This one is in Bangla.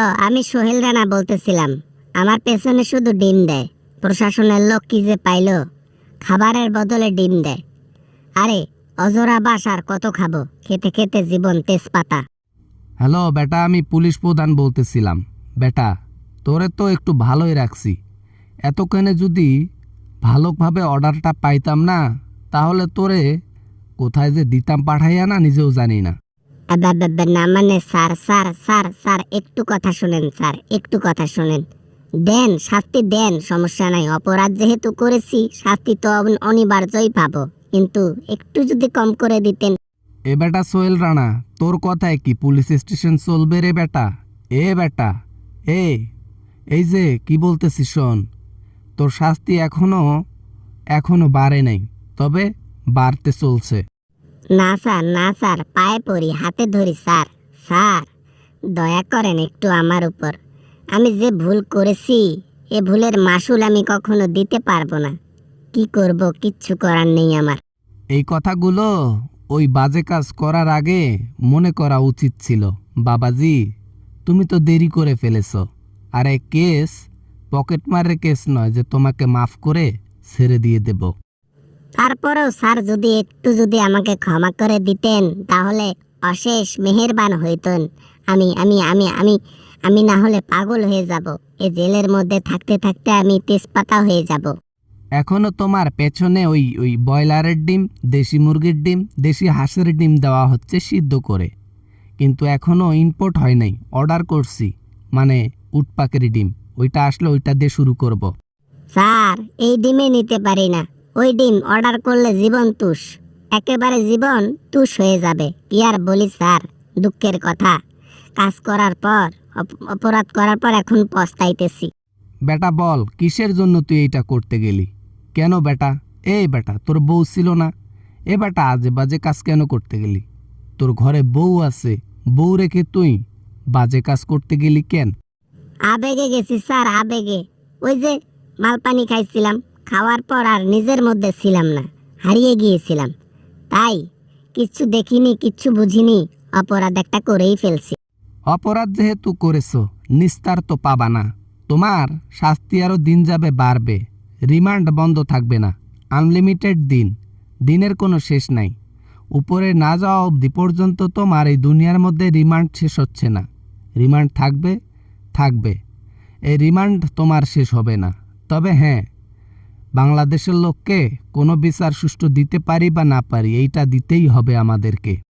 হ্যালো, আমি সোহেল রানা বলতেছিলাম। আমার পেছনে শুধু ডিম দেয়। প্রশাসনের লোক কি যে পাইলো, খাবারের বদলে ডিম দেয়। আরে অজরা বাস আর কত খাবো, খেতে খেতে জীবন তেজপাতা। হ্যালো বেটা, আমি পুলিশ প্রধান বলতেছিলাম। বেটা, তোরে তো একটু ভালোই রাখছি। এতক্ষণে যদি ভালোভাবে অর্ডারটা পাইতাম না, তাহলে তোরে কোথায় যে দিতাম পাঠাইয়া না নিজেও জানি না। না মানে স্যার স্যার স্যার স্যার একটু কথা শুনেন, স্যার একটু কথা শুনেন। দেন শাস্তি দেন, সমস্যা নাই। অপরাধ যেহেতু করেছি, শাস্তি তো অনিবার্যই পাবো, কিন্তু একটু যদি কম করে দিতেন। এ বেটা সোহেল রানা, তোর কথায় কি পুলিশ স্টেশন চলবে রে বেটা? এ বেটা, এ এই যে কি বলতেছিস শোন, তোর শাস্তি এখনো বাড়ে নাই, তবে বাড়তে চলছে। না স্যার না স্যার, পায়ে পড়ি, হাতে ধরি স্যার। স্যার দয়া করেন একটু আমার উপর। আমি যে ভুল করেছি, এ ভুলের মাসুল আমি কখনো দিতে পারবো না। কি করব, কিচ্ছু করার নেই আমার। এই কথাগুলো ওই বাজে কাজ করার আগে মনে করা উচিত ছিল। বাবাজি, তুমি তো দেরি করে ফেলেছ। আর এই কেস পকেটমারের কেস নয় যে তোমাকে মাফ করে ছেড়ে দিয়ে দেব। তারপরেও স্যার যদি আমাকে ক্ষমা করে দিতেন, তাহলে অশেষ মেহেরবান হইতেন। আমি আমি আমি আমি আমি না হলে পাগল হয়ে যাব। এই জেলের মধ্যে থাকতে থাকতে আমি তেজপাতা হয়ে যাব। এখনো তোমার পেছনে ওই ওই ব্রয়লারের ডিম, দেশি মুরগির ডিম, দেশি হাঁসের ডিম দেওয়া হচ্ছে সিদ্ধ করে, কিন্তু এখনো ইম্পোর্ট হয় নাই। অর্ডার করছি, মানে উট পাখির ডিম। ওইটা আসলে ওইটা দিয়ে শুরু করব। স্যার এই ডিমে নিতে পারি না। ওই ডিম অর্ডার করলে জীবন তুষ, একেবারে জীবন তুষ হয়ে যাবে। কি আর বলি স্যার, দুঃখের কথা। কাজ করার পর, অপরাধ করার পর এখন পস্তাইতেছি। বেটা বল, কিসের জন্য তুই এইটা করতে গেলি? কেন বেটা? এই বেটা, তোর বউ ছিল না? এ বেটা, আজে বাজে কাজ কেন করতে গেলি? তোর ঘরে বউ আছে, বউ রেখে তুই বাজে কাজ করতে গেলি কেন? আবেগে গেছি স্যার, আবেগে। ওই যে মালপানি খাইছিলাম, খাওয়ার পর আর নিজের মধ্যে ছিলাম না, হারিয়ে গিয়েছিলাম। তাই কিচ্ছু দেখিনি, কিচ্ছু বুঝিনি, অপরাধ একটা করেই ফেলছি। অপরাধ যেহেতু করেছো, নিস্তার তো পাবা না। তোমার শাস্তি আরও দিন যাবে বাড়বে। রিমান্ড বন্ধ থাকবে না, আনলিমিটেড দিন। দিনের কোনো শেষ নাই। উপরে না যাওয়া অবধি পর্যন্ত তোমার এই দুনিয়ার মধ্যে রিমান্ড শেষ হচ্ছে না। রিমান্ড থাকবে থাকবে, এই রিমান্ড তোমার শেষ হবে না। তবে হ্যাঁ, বাংলাদেশের লোককে কোনো বিচার সুষ্ঠু দিতে পারি বা না পারি, এইটা দিতেই হবে আমাদেরকে।